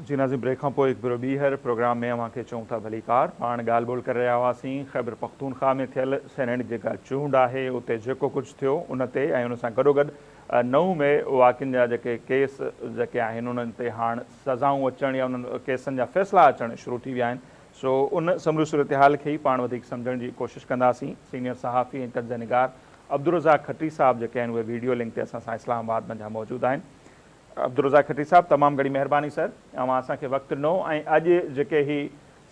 जी Nazim, brake खां पोइ हिकु भेरो ॿीहर प्रोग्राम में अव्हांखे चऊं था भलीकार। पाण ॻाल्हि ॿोल करे रहिया हुआसीं ख़ैबर पख्तूनख्वा में थियल सेनेट जेका चूंड आहे उते जेको कुझु थियो उन ते ऐं उन सां गॾोगॾु 9 में वाकियुनि जा जेके केस जेके आहिनि उन्हनि ते हाणे सज़ाऊं अचणु या उन्हनि केसनि जा फ़ैसिला अचणु शुरू थी विया आहिनि। सो उन समूरी सूरत हाल खे ई पाण वधीक सम्झण जी कोशिशि कंदासीं। सीनियर सहाफ़ी ऐं तर्ज़ निगार अब्दुल रज़ाक खत्री साहब जेके आहिनि उहे वीडियो लिंक ते असां सां इस्लामाबाद मंझां मौजूदु आहिनि। अब्दुल रज़ाक खत्री साहब, तमामु घणी महिरबानी सर। अव्हां असांखे वक़्तु ॾिनो ऐं अॼु जेके ही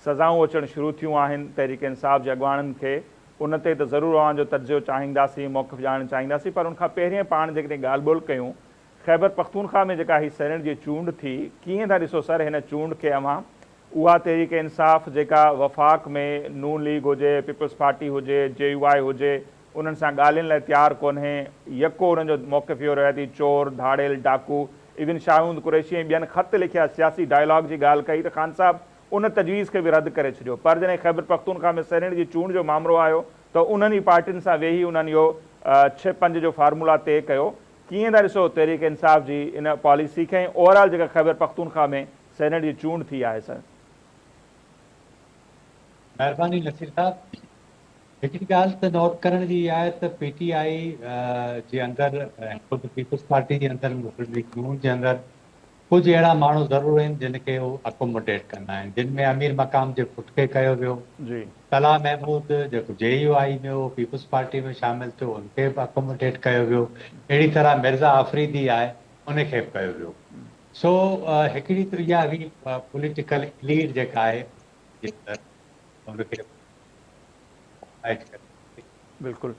सज़ाऊं अचणु शुरू थियूं आहिनि तहरीक इंसाफ़ जे अॻुवाणनि खे, उन ते त ज़रूरु अव्हांजो तर्जुमो चाहींदासीं, मौक़िफ़ ॼाणणु चाहींदासीं, पर उनखां पहिरियों पाण जेकॾहिं ॻाल्हि ॿोल कयूं ख़ैबर पख्तूनख्वा में जेका ही सेनेट जी चूंड थी, कीअं था ॾिसो सर हिन चूंड खे अव्हां? उहा तहरीक इंसाफ़ जेका वफ़ाक़ में नून लीग हुजे, पीपल्स पार्टी हुजे, JUI हुजे, उन्हनि सां ॻाल्हियुनि लाइ तयारु कोन्हे, यको उन्हनि जो मौक़िफ़ इहो रहे थी चोर धाड़ेल डाकू। इवन शाहूद कुरैशी ऐं ॿियनि ख़त लिखिया, सियासी डायलॉग जी ॻाल्हि कई त ख़ान साहब उन तजवीज़ खे बि रद्द करे छॾियो। पर जॾहिं ख़ैबर पख्तूनख्वा में सेनेट जी चूंड जो मामिलो आयो त उन्हनि ई पार्टियुनि सां वेही उन्हनि इहो 6-5 जो फार्मूला तइ कयो। कीअं था ॾिसो तहरीक इंसाफ़ जी इन पॉलिसी खे ऐं ओवरऑल जेका ख़ैबर पख्तूनख्वा में सेनेट जी चूंड थी आहे सर? महिरबानी नसीर साहब, हिकिड़ी ॻाल्हि त नोट करण जी आहे त PTI जे अंदरि ख़ुदि पीपल्स पार्टी जे अंदरि मुस्लिम लीग नून जे अंदरि कुझु अहिड़ा माण्हू ज़रूरु आहिनि जिन खे उहो अकोमोडेट कंदा आहिनि, जिन में अमीर मक़ाम जे पुट खे कयो वियो, जी तला महमूद जेको JUI में हो पीपल्स पार्टी में शामिल थियो उनखे बि अकोमोडेट कयो वियो। अहिड़ी तरह मिर्ज़ा आफ़रीदी आहे उनखे बि कयो वियो। सो हिकिड़ी त इहा हुई पॉलिटिकल लीड जेका आहे उनखे बिल्कुल।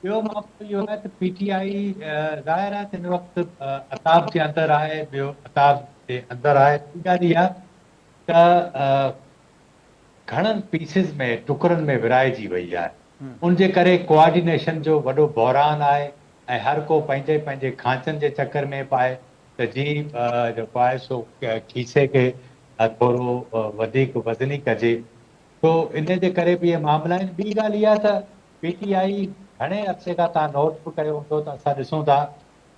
ॿियो मामलो इहो आहे त PTI ज़ाहिर आहे त हिन वक़्तु अताब जे अंदरि आहे, ॿियो अताब जे अंदरि आहे। ॻाल्हि इहा त घणनि पीसिस में टुकड़नि में विराइजी वई आहे, उनजे करे कोऑर्डिनेशन जो वॾो बहिरान आहे ऐं हर को पंहिंजे पंहिंजे खांचनि जे चकर में पाए त जी जेको आहे सो खीसे खे थोरो वधीक वज़नी कजे। तो इन जे करे बि इहे मामला आहिनि। ॿी ॻाल्हि इहा त PTI घणे अरसे खां तव्हां नोट बि कयो हूंदो त असां ॾिसूं था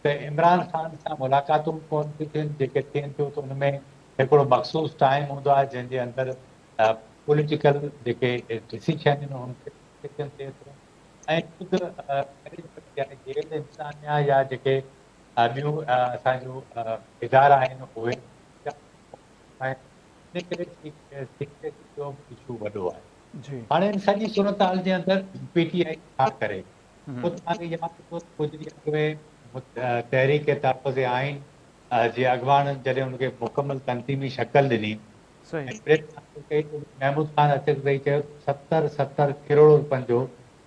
त इमरान ख़ान सां मुलाक़ातूं कोन थियूं थियनि, जेके थियनि थियूं त उनमें हिकिड़ो मख़सूस टाइम हूंदो आहे जंहिंजे अंदरि पॉलिटिकल जेके डिसीशन आहिनि उनखे थिए थो ऐं ख़ुदि जेल इंतिज़ामिया या जेके ॿियूं असांजूं इदारा आहिनि उहे इन करे सिक्योरिटी जो इशू वॾो आहे। जी हाणे इन सॼी सूरत हाल जे अंदरि PTI छा करे? पोइ तव्हांखे यादि हूंदो कुझु ॾींहं अॻु में तहरीक तहफ़्फ़ुज़ आइन जे अॻुवाणनि जॾहिं हुनखे मुकमल तनज़ीमी शक्ल ॾिनी सही। ऐं प्रेस कॉन्फ्रेंस कई त महमूद ख़ान अचक वेही चयो 70 करोड़ रुपयनि जो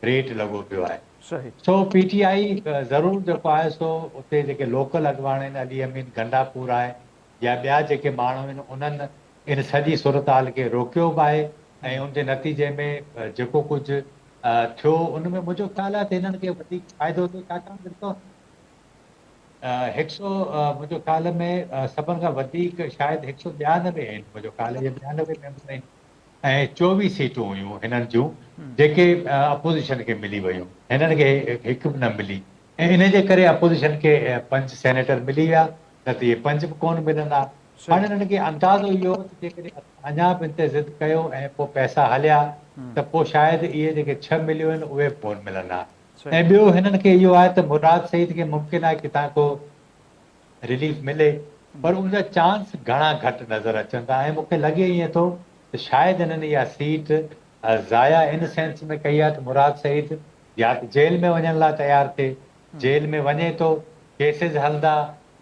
रेट लॻो पियो आहे। सही। सो PTI ज़रूरु जेको आहे सो उते जेके लोकल अॻुवान आहिनि, अली अमीन गंडापुर आहे या ॿिया जेके माण्हू आहिनि उन्हनि इन सॼी सूरत हाल खे रोकियो बि आहे ऐं उनजे नतीजे में जेको कुझु थियो उनमें मुंहिंजो ख़्यालु आहे त हिननि खे वधीक फ़ाइदो थियो, छाकाणि ॾिसो 100 मुंहिंजो ख़्याल में सभिनि खां वधीक शायदि 192 आहिनि, मुंहिंजो ख़्याल आहे 92 मेंबर आहिनि ऐं 24 सीटूं हुयूं हिननि जूं जेके अपोज़िशन खे मिली वियूं, हिननि खे हिकु बि न मिली ऐं इन जे करे अपोज़िशन खे 5 सेनेटर मिली विया, न त इहे 5 बि कोन मिलंदा। हाणे सही। हिननि खे अंदाज़ो इहो त जेकॾहिं अञा बि इन ते ज़िद कयो ऐं पोइ पैसा हलिया त पोइ शायदि इहे जेके 6 मिलियूं आहिनि उहे बि कोन मिलंदा। सही। ऐं ॿियो हिननि खे इहो आहे त मुराद सईद खे मुमकिन आहे किथां को रिलीफ मिले, पर उनजा चांस घणा घटि नज़र अचनि था ऐं मूंखे लॻे ईअं थो त शायदि हिननि इहा सीट ज़ाया इन सेंस में कई आहे त मुराद सईद या त जेल में वञण लाइ तयारु थिए, जेल में वञे थो, केसिस हलंदा,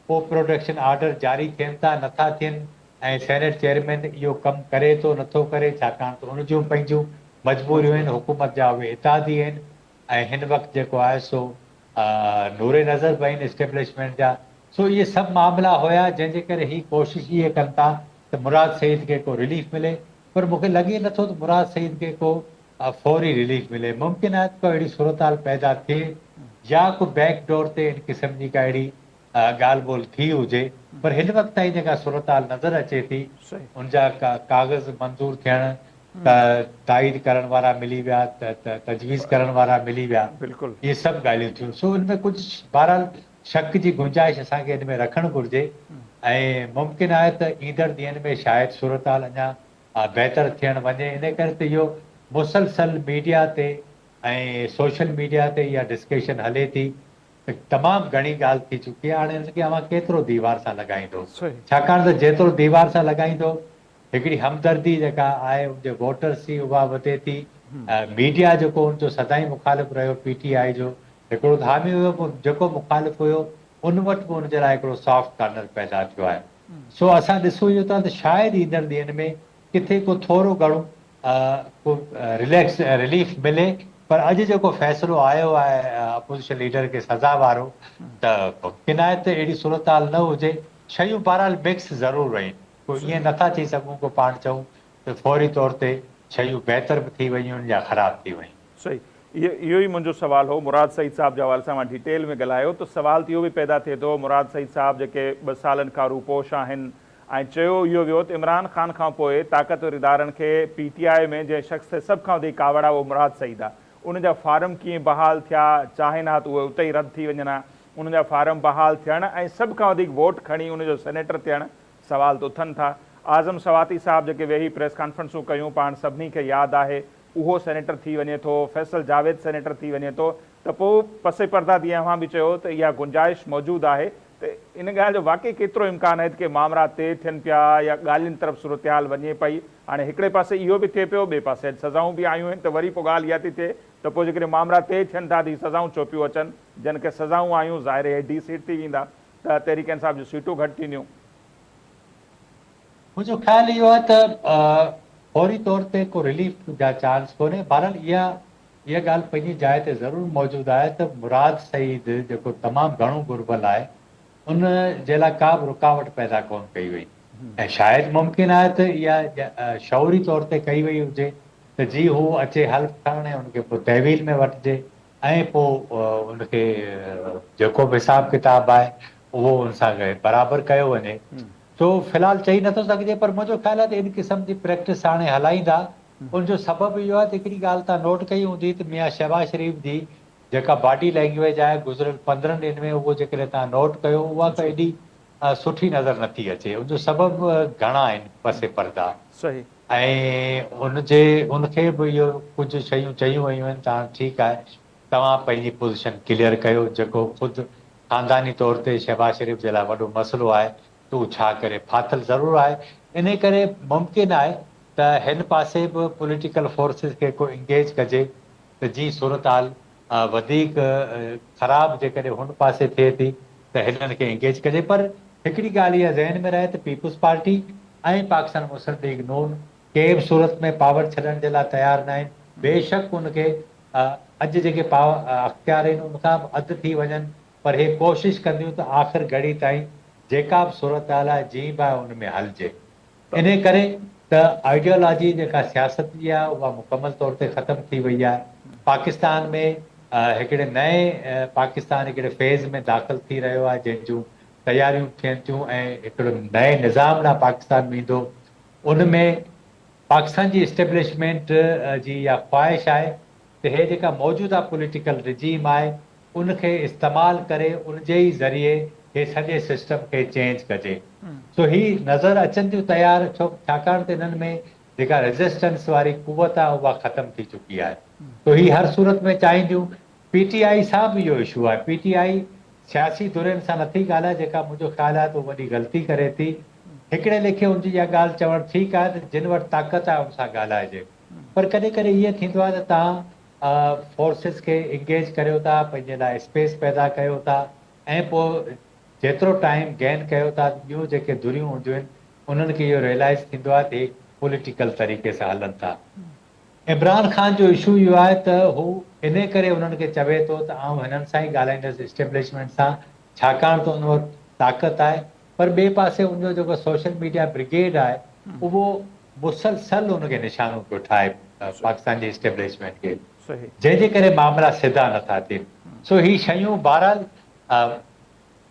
पोइ प्रोडक्शन आर्डर जारी थियनि था नथा थियनि ऐं सेनेट चेयरमैन इहो कमु करे थो नथो करे, छाकाणि त उन जूं पंहिंजूं मजबूरियूं आहिनि, मजबूरी। हुकूमत जा उहे इतादी आहिनि ऐं हिन वक़्तु जेको आहे सो नूरे नज़र बि आहिनि इस्टेब्लिशमेंट जा। सो इहे सभु मामला हुया जंहिंजे करे ही कोशिशि इहे कनि था त मुराद सईद खे को रिलीफ मिले, पर मूंखे लॻे नथो त मुराद सईद खे को फौरी रिलीफ मिले। मुमकिन आहे त को अहिड़ी सूरत हाल पैदा थिए या को बैकडोर ते इन क़िस्म जी का अहिड़ी ॻाल्हि ॿोल थी हुजे, पर हिन वक़्त ताईं जेका सूरत हाल नज़र अचे थी सही। उनजा कागज़ मंज़ूर थियण, ताईद करण वारा मिली विया, तजवीज़ करण वारा मिली विया, बिल्कुलु। इहे सभु ॻाल्हियूं थियूं। सो हिन में कुझु बहरहाल शक जी गुंजाइश असांखे हिन में रखणु घुरिजे ऐं मुमकिन आहे त ईंदड़ ॾींहंनि में शायदि सूरत हाल अञा बहितर थियणु वञे। इन करे त इहो मुसलसल मीडिया ते ऐं सोशल मीडिया ते इहा डिस्कशन हले थी त तमामु घणी ॻाल्हि थी चुकी आहे। हाणे हिनखे अव्हां केतिरो दीवार सां लॻाईंदो, सही छाकाणि त जेतिरो दीवार सां लॻाईंदो हिकिड़ी हमदर्दी जेका आहे उनजे वोटर्स जी उहा वधे थी। मीडिया जेको उनजो सदाईं मुखालिफ़ रहियो PTI जो हिकिड़ो धामी हुयो, जेको मुखालिफ़ हुयो उन वटि बि उनजे लाइ हिकिड़ो सॉफ्ट कार्नर पैदा थियो आहे। सो असां ॾिसूं इहो था त शायदि ईंदड़ ॾींहंनि में किथे को थोरो घणो को रिलीफ मिले। पर अॼु जेको फ़ैसिलो आयो आहे अपोज़िशन लीडर खे सज़ा वारो, त मुमकिन आहे त अहिड़ी सूरत हाल न हुजे। शयूं बहरहाल मिक्स ज़रूरु आहिनि, कोई ईअं नथा चई सघूं को पाण चऊं त फौरी तौर ते शयूं बहितर बि थी वयूं आहिनि या ख़राब थी वयूं। सही, इहो ई मुंहिंजो सुवालु हो। मुराद सईद साहब जे हवाले सां मां डिटेल में ॻाल्हायो त सुवाल त इहो बि पैदा थिए थो, मुराद सईद साहब जेके 2 सालनि खां रूपोश आहिनि ऐं चयो इहो वियो त इमरान ख़ान खां पोइ ताक़तवर इदारनि खे PTI में जंहिं शख़्स ते सभ खां वधीक कावड़ आहे उहो मुराद सईद आहे। उन जा फार्म कीअं बहाल थिया, चाहे न त उहे उते ई रद्द थी वञनि हा, उन जा फार्म बहाल थियण ऐं सभ खां वधीक वोट खणी उनजो सेनेटर थियणु, सवाल त उथनि था। आज़म सवाती साहब जेके वेही प्रेस कॉन्फ्रेंसूं कयूं पाण सभिनी खे यादि आहे, उहो सेनेटर थी वञे थो, फैसल जावेद सेनेटर थी वञे थो, त पोइ पसे पर्दा जीअं अव्हां बि चयो त इहा गुंजाइश मौजूदु आहे त इन ॻाल्हि जो वाक़ई केतिरो इम्कान आहे कि मामला तेज़ थियनि पिया या ॻाल्हियुनि तरफ़ सूरत हाल वञे पई। हाणे हिकिड़े पासे इहो बि थिए पियो, ॿिए पासे सज़ाऊं बि आयूं आहिनि, त वरी पोइ ॻाल्हि इहा थी थिए त पोइ जेकॾहिं मामला तेज़ थियनि था त सज़ाऊं छो पियूं अचनि, जिन खे सज़ाऊं आयूं ज़ाहिर आहे D सीट थी वेंदा त तहरीक इंसाफ़ जूं सीटूं घटि थींदियूं। मुंहिंजो ख़्यालु इहो आहे त फौरी तौर ते को रिलीफ जा चांस कोन्हे। बहरहाल इहा ॻाल्हि पंहिंजी जाइ ते ज़रूरु मौजूदु आहे त मुराद सईद जेको तमामु घणो घुर्बल आहे उन जे लाइ का बि रुकावट पैदा कोन कई वई। ऐं शायदि मुमकिन आहे त इहा शौरी तौर ते कई वई हुजे त जी हू अचे हल्फ खणण ऐं उनखे पोइ तहवील में वठिजे ऐं पोइ उनखे जेको बि हिसाब किताब आहे उहो उन सां बराबरि कयो वञे। तो फ़िलहाल चई नथो सघिजे, पर मुंहिंजो ख़्यालु आहे त इन क़िस्म जी प्रैक्टिस हाणे हलाईंदा। उनजो सबबु इहो आहे त हिकिड़ी ॻाल्हि तव्हां नोट कई हूंदी त मियां शहबाज शरीफ़ जी जेका बॉडी लैंग्वेज आहे गुज़िरियल 15 ॾींहंनि में, उहो जेकॾहिं तव्हां नोट कयो उहा का एॾी सुठी नज़र नथी अचे। उनजो सबबु घणा आहिनि पसे पर्दा। सही, ऐं उनखे बि इहो कुझु शयूं चयूं वयूं आहिनि। तव्हां ठीकु आहे, तव्हां पंहिंजी पोज़ीशन क्लियर कयो, जेको ख़ुदि ख़ानदानी तौर ते शहबाज शरीफ़ जे लाइ वॾो मसइलो आहे त उहो छा करे फाथल ज़रूरु आहे। इन करे मुमकिन आहे त हिन पासे बि पॉलिटिकल फोर्सिस खे को इंगेज कजे त जी सूरत हाल वधीक ख़राबु जेकॾहिं हुन पासे थिए थी त हिननि खे इंगेज कजे। पर हिकिड़ी ॻाल्हि इहा ज़हन में रहे त पीपुल्स पार्टी ऐं पाकिस्तान मुस्लिम लीग नून के बि सूरत में पावर छॾण जे लाइ तयारु न आहिनि। बेशक उनखे अॼु जेके अख़्तियार आहिनि उनखां बि अधु थी वञनि, पर हे कोशिशि कंदियूं त आख़िर घड़ी ताईं जेका बि सूरत हाल आहे जीअं बि आहे उन में हलिजे। इन करे त आइडियोलॉजी जेका सियासत जी आहे उहा मुकमल तौर ते ख़तमु थी वई आहे। पाकिस्तान में हिकिड़े नए पाकिस्तान हिकिड़े फेज़ में दाख़िल थी रहियो आहे जंहिंजूं तयारियूं थियनि थियूं ऐं हिकिड़ो नए निज़ाम लाइ पाकिस्तान में ईंदो। उन में पाकिस्तान जी इस्टेब्लिशमेंट जी इहा ख़्वाहिश आहे त हे जेका मौजूदा पॉलिटिकल रिजीम आहे उनखे इस्तेमालु करे उनजे ई ज़रिए हे सॼे सिस्टम खे चेंज कजे। सो ही नज़र अचनि थियूं तयार, छाकाणि त इन्हनि में जेका रेज़िस्टेंस वारी क़ुवत आहे उहा ख़तमु थी चुकी आहे। तो ही हर सूरत में चाहींदियूं। PTI सां बि इहो इशू आहे। PTI सियासी धुरियुनि सां नथी ॻाल्हाए, जेका मुंहिंजो ख़्यालु आहे त वॾी ग़लती करे थी। हिकिड़े लेखे हुनजी इहा ॻाल्हि चवणु ठीकु आहे त जिन वटि ताक़त आहे हुन सां ॻाल्हाइजे, पर कॾहिं कॾहिं ईअं थींदो आहे त तव्हां फोर्सिस खे इंगेज करियो था, पंहिंजे लाइ स्पेस पैदा कयो था ऐं पोइ जेतिरो टाइम गेन कयो था ॿियूं जेके धुरियूं हूंदियूं आहिनि उन्हनि खे इहो रियलाइज़ थींदो आहे त हे पॉलिटिकल तरीक़े सां हलनि था। इमरान ख़ान जो इशू इहो आहे त हू इन करे उन्हनि खे चवे थो त आउं हिननि सां ई ॻाल्हाईंदुसि इस्टेब्लिशमेंट सां, छाकाणि त उन वटि ताक़त आहे। पर ॿिए पासे उनजो जेको सोशल मीडिया ब्रिगेड आहे उहो मुसलसल उनखे निशानो पियो ठाहे पाकिस्तान जी इस्टेब्लिशमेंट खे, सही, जंहिंजे करे मामला सिधा नथा थियनि। सो ही शयूं बहरहाल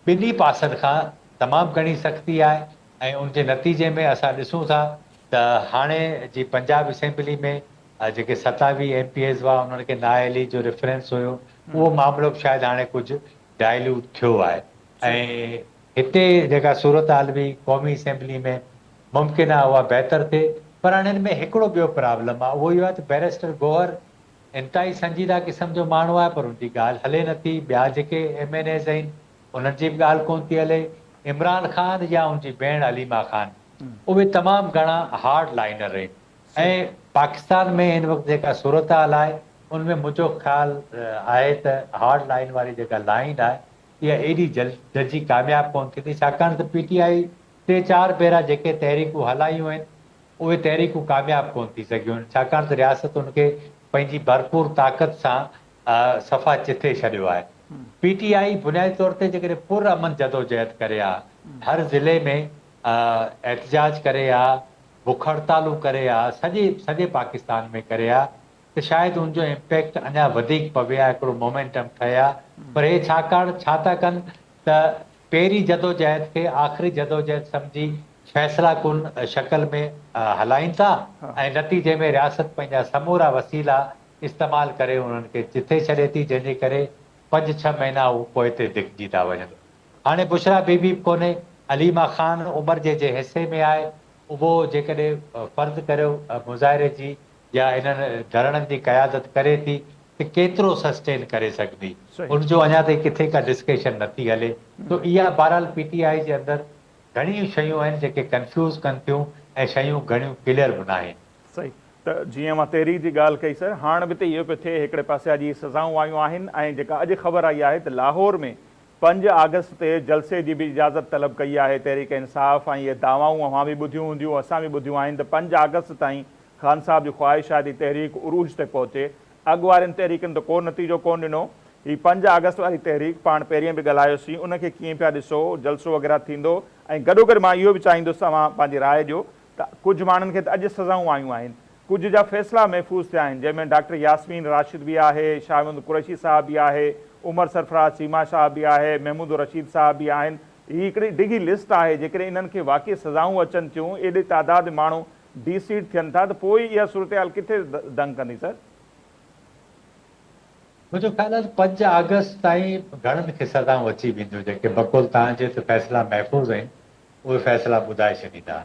ॿिन्ही पासनि खां तमामु घणी सख़्ती आहे ऐं उनजे नतीजे में असां ॾिसूं था त हाणे जी पंजाब असेंबली में जेके 27 MPs हुआ उन्हनि खे नाअहली जो रेफरेंस हुयो, उहो मामिलो बि शायदि हाणे कुझु डाइल्यूट थियो आहे। सही, ऐं हिते जेका सूरत हाल बि क़ौमी असेंबली में मुमकिन आहे उहा बहितर थिए। पर हाणे हिन में हिकिड़ो ॿियो प्रॉब्लम आहे, उहो इहो आहे त बैरिस्टर गोहर इंतिहाई संजीदा क़िस्म जो माण्हू आहे, पर उनजी ॻाल्हि हले नथी। ॿिया जेके MNAs आहिनि उन्हनि जी बि ॻाल्हि कोन थी हले। इमरान ख़ान या उनजी भेण अलीमा ख़ान उहे तमामु घणा हार्ड लाइनर आहिनि। सही ऐं पाकिस्तान में हिन वक़्तु जेका सूरत हाल आहे उनमें मुंहिंजो ख़्यालु आहे त हार्ड लाइन वारी जेका लाइन आहे इहा एॾी जल्दी कामयाबु कोन थींदी, छाकाणि त PTI 3-4 भेरा जेके तहरीकूं हलायूं आहिनि उहे तहरीकूं कामयाबु कोन थी सघियूं आहिनि, छाकाणि त रियासत उनखे पंहिंजी भरपूर ताक़त सां सफ़ा चिथे छॾियो आहे। PTI बुनियादी तौर ते जेकॾहिं पुरअमन जदोजहद करे आहे, हर ज़िले में एहतजाज करे आहे, बुख हड़तालूं करे आहे, सॼे पाकिस्तान में करे आहे, त शायदि उनजो इम्पैक्ट अञा वधीक पवे आहे, हिकिड़ो मोमेंटम ठहे आहे। पर हे छाकाणि छा था कनि त पहिरीं जदोजहद खे आख़िरी जदोजहद सम्झी फ़ैसिला कुन शक्ल में हलाइनि था ऐं नतीजे में रियासत पंहिंजा समूरा वसीला इस्तेमालु करे उन्हनि खे चिथे छॾे थी, जंहिंजे करे 5-6 महीना उहे पोइ ते धिकजी था वञनि। हाणे बुशरा बीबी बि कोन्हे, अलीमा ख़ान उमिरि जे हिसे में आहे, उहो जेकॾहिं फ़र्ज़ु करियो मुज़ाहिरे जी या इन्हनि धरणनि जी क़यादत करे थी त केतिरो सस्टेन करे सघंदी, सही उनजो अञा ताईं किथे का डिस्कशन नथी हले। तो इहा बहरहाल PTI जे अंदरि घणियूं शयूं आहिनि जेके कंफ्यूज़ कनि थियूं ऐं शयूं घणियूं क्लियर बि न आहिनि। सही। त जीअं मां तहरीक जी ॻाल्हि कई सर, हाणे बि त इहो पियो थिए, हिकिड़े पासे अॼु सज़ाऊं आयूं आहिनि ऐं जेका अॼु ख़बर आई आहे त लाहौर में 5 अगस्त ते जलसे जी बि इजाज़त तलब कई आहे तहरीक इंसाफ़, ऐं इहे दावाऊं अवां बि ॿुधियूं हूंदियूं, असां बि ॿुधियूं आहिनि त 5 अगस्त ताईं ख़ान साहब जी ख़्वाहिश आहे त तहरीक उरूज ते पहुचे। अॻु वारनि तहरीकनि त को नतीजो कोन ॾिनो। ही 5 अगस्त वारी तहरीक पाण पहिरीं बि ॻाल्हायोसीं, उनखे कीअं पिया ॾिसो, जलसो वग़ैरह थींदो? ऐं गॾोगॾु मां इहो बि चाहींदुसि तव्हां पंहिंजी राय ॾियो त कुझु माण्हुनि खे त अॼु सज़ाऊं आयूं आहिनि, कुझु जा फ़ैसिला महफ़ूज़ थिया आहिनि, जंहिंमें डॉक्टर यास्मीन राशिद बि आहे, शाह महमूद कुरैशी साहब बि आहे, उमर सरफराज चीमा साहब बि आहे, महमूद रशीद साहब बि आहिनि। ही हिकिड़ी डिघी लिस्ट आहे। जेकॾहिं इन्हनि खे वाक़ई सज़ाऊं अचनि थियूं, एॾे तादाद माण्हू डीसीट थियनि था, त पोइ इहा सूरत हाल किथे दंग कंदी सर? मुंहिंजो ख़्यालु आहे 5 अगस्त ताईं घणनि खे सज़ाऊं अची वेंदियूं, जेके बक़ौल तव्हांजे त फ़ैसिला महफ़ूज़ आहिनि उहे फ़ैसिला ॿुधाए छॾींदा।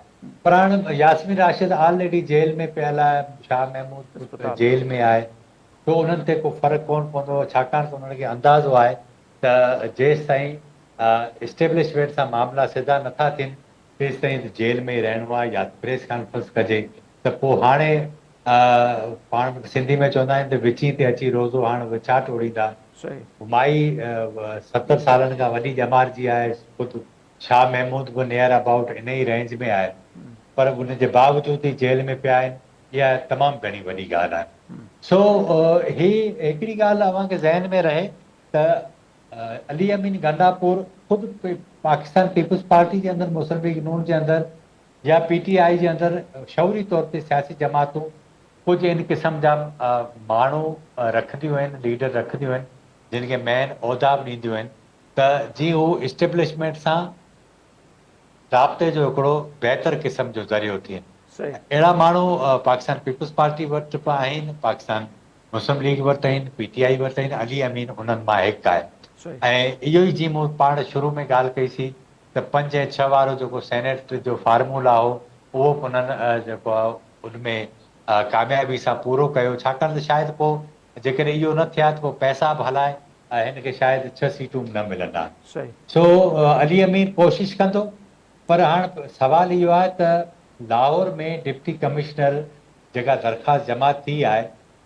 पर हाणे यास्मीन राशिद ऑलरेडी जेल में पियल आहे, शाह महमूद जेल में आहे, तो उन्हनि ते को फ़र्क़ु कोन पवंदो, छाकाणि त उन्हनि खे अंदाज़ो आहे त जेसि ताईं इस्टेब्लिशमेंट सां मामला सिधा नथा थियनि तेसि ताईं त जेल में ई रहणो आहे, या प्रेस कॉन्फ्रेंस कजे। त पोइ हाणे पाण सिंधी में चवंदा आहिनि त विची ते अची रोज़ो हाणे विछा टोड़ींदा। सही माई 70 सालनि खां वॾी ॼमाइजी आहे, ख़ुदि शाह महमूद बि near about in E range में आहे, पर उनजे बावजूदि ई जेल में पिया आहिनि। इहा तमामु घणी वॾी ॻाल्हि आहे। सो ही हिकिड़ी ॻाल्हि अव्हांखे ज़हन में रहे त अली अमीन गंडापुर ख़ुदि पाकिस्तान पीपुल्स पार्टी जे अंदरि, मुस्लिम लीग नून जे अंदरि या PTI जे अंदरि शौरी तौर ते सियासी जमातूं कुझु इन क़िस्म जा माण्हू रखंदियूं आहिनि, लीडर रखंदियूं आहिनि, जिन खे मेन उहिदा बि ॾींदियूं आहिनि, त जीअं हू इस्टेब्लिशमेंट सां राब्ते जो हिकिड़ो बहितर क़िस्म जो ज़रियो थियनि। सही अहिड़ा माण्हू पाकिस्तान पीपुल्स पार्टी वटि बि आहिनि, पाकिस्तान मुस्लिम लीग वटि आहिनि, PTI वटि आहिनि। अली अमीन उन्हनि मां हिकु आहे। सही ऐं इहो ई जीअं मूं पाण शुरू में ॻाल्हि कईसीं त 5 ऐं 6 वारो जेको सेनेट जो फार्मूला हो, उहो बि उन्हनि जेको आहे उनमें कामयाबी सां पूरो कयो, छाकाणि त शायदि पोइ जेकॾहिं इहो न थिया त पोइ पैसा बि हलाए हिन खे शायदि 6 सीटूं बि न मिलंदा। सही सो अली अमीन कोशिशि कंदो, पर हाणे सवालु इहो आहे त लाहौर में डिप्टी कमिश्नर जेका दरख़्वास्त जमा थी आहे,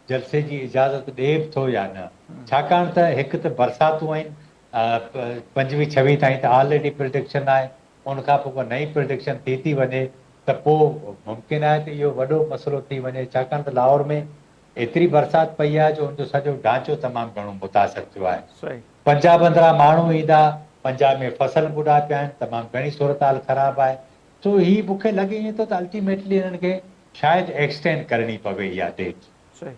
जलसे जी इजाज़त ॾे बि थो या न, छाकाणि त हिकु त बरसातूं आहिनि, 25-26 ताईं त ऑलरेडी प्रिडिक्शन आहे, उनखां पोइ नई प्रिडिक्शन थी वञे त पोइ मुमकिन आहे त इहो वॾो मसइलो थी वञे, छाकाणि त लाहौर में एतिरी बरसाति पई आहे जो उनजो सॼो ढांचो तमामु घणो मुतासिर थियो आहे। सही 50-15 माण्हू ईंदा, पंजाब में फसल ॿुॾा पिया आहिनि, तमामु घणी सूरत हाल ख़राबु आहे। सो ही मूंखे लॻे ईअं थो त अल्टीमेटली हिननि खे शायदि एक्सटेंड करणी पवे इहा डेट। सही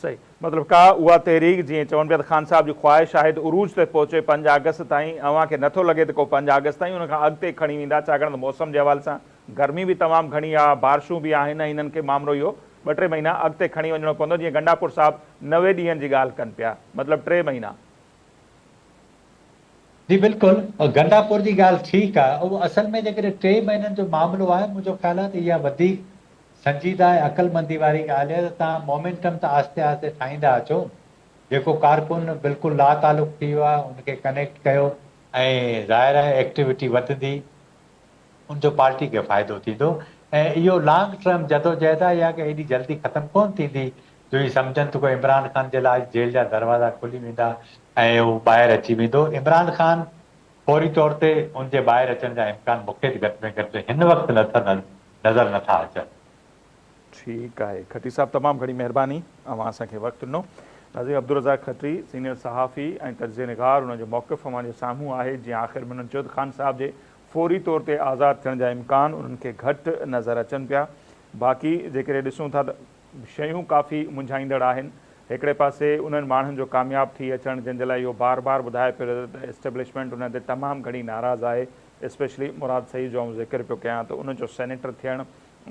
सही मतिलबु का उहा तहरीक जीअं चवनि पिया त ख़ान साहब जी ख़्वाहिश आहे त उरूज ते पहुचे 5 अगस्त ताईं, अव्हांखे नथो लॻे त को 5 अगस्त ताईं उनखां अॻिते खणी वेंदा, छाकाणि त मौसम जे हवाले सां गर्मी बि तमामु घणी आहे, बारिशूं बि आहिनि, ऐं हिननि खे मामिलो इहो 2-3 महीना अॻिते खणी वञिणो पवंदो। जीअं गंडापुर साहिबु 90 ॾींहंनि जी ॻाल्हि कनि पिया, मतिलबु 3 महीना। जी बिल्कुलु, और गंडापुर जी ॻाल्हि ठीकु आहे, उहो असल में जेकॾहिं 3 महीननि जो मामिलो आहे, मुंहिंजो ख़्याल आहे त इहा वधीक संजीदा ऐं अक़लमंदी वारी ॻाल्हि आहे त तव्हां मोमेंटम त आस्ते आस्ते ठाहींदा अचो। जेको कारकुन बिल्कुलु लातालुक थी वियो आहे उनखे कनेक्ट कयो, ऐं ज़ाहिर आहे एक्टिविटी वधंदी, उनजो पार्टी खे फ़ाइदो थींदो। ऐं इहो लॉन्ग टर्म जदोजहद आहे, इहा की एॾी जल्दी ख़तमु कोन थींदी जो ही सम्झनि त कोई इमरान ख़ान जे लाइ जेल जा दरवाज़ा खुली वेंदा ऐं उहो ॿाहिरि अची वेंदो। इमरान ख़ान फौरी तौर ते उनजे ॿाहिरि अचण जा इम्कान मूंखे घटि में घटि हिन वक़्तु नज़र नथा अचनि। ठीकु आहे, खटी साहब तमामु घणी महिरबानी, अवां असांखे वक़्तु ॾिनो। नाज़ीम अब्दुल रज़ाक खत्री, सीनियर सहाफ़ी ऐं तर्ज़े निगार, उनजो मौक़िफ़ अवां जे साम्हूं आहे। जीअं आख़िर में उन्हनि चयो त ख़ान साहब जे फौरी तौर ते आज़ादु थियण जा इम्कान उन्हनि खे घटि नज़र अचनि पिया। बाक़ी जेकॾहिं ॾिसूं था त शयूं काफ़ी मुंझाईंदड़ आहिनि। हिकिड़े पासे उन्हनि माण्हुनि जो कामयाब थी अचणु जंहिंजे लाइ इहो बार बार ॿुधाए पियो त एस्टेब्लिशमेंट उन ते तमामु घणी नाराज़ आहे, स्पेशली मुराद सईद जो आउं ज़िक्र पियो कयां, त उनजो सेनेटर थियणु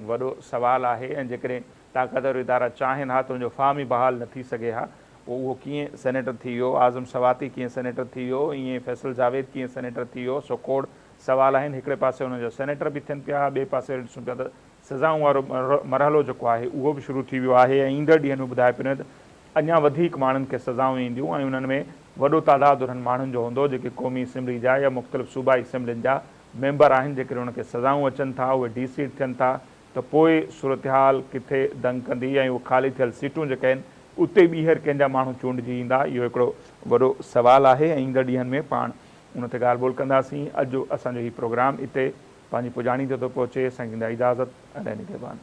वॾो सुवालु आहे। ऐं जेकॾहिं ताक़तवर इदारा चाहिनि हा त उनजो फार्म ई बहाल न थी सघे हा, पोइ उहो कीअं सेनेटर थी वियो, आज़म सवाती कीअं सेनेटर थी वियो, ईअं फैसल जावेद कीअं सेनेटर थी वियो, सो खोड़ सवाल आहिनि। हिकिड़े पासे उनजो सेनेटर बि थियनि पिया, ॿिए पासे ॾिसूं पिया त सज़ाऊं वारो मरहलो जेको आहे उहो बि शुरू थी वियो आहे। ऐं ईंदड़ ॾींहंनि में ॿुधाए पियो त अञा वधीक माण्हुनि खे सज़ाऊं ईंदियूं ऐं उन्हनि में वॾो तइदादु उन्हनि माण्हुनि जो हूंदो जेके क़ौमी असैम्बली जा या मुख़्तलिफ़ सूबाई असैम्बलियुनि जा मेंबर आहिनि। जेकॾहिं उनखे सज़ाऊं अचनि था, उहे डीसीट थियनि था, त पोइ सूरत हाल किथे दंग कंदी ऐं उहे ख़ाली थियल सीटूं जेके आहिनि उते ॿीहर कंहिंजा माण्हू चूंडिजी ईंदा, इहो हिकिड़ो वॾो सुवालु आहे। ऐं ईंदड़ ॾींहंनि में पाण उन ते ॻाल्हि ॿोल कंदासीं। अॼु असांजो हीउ प्रोग्राम हिते पंहिंजी पुॼाणी ते थो पहुचे। असांखे ॾींदा इजाज़त, अॾे निगहबान।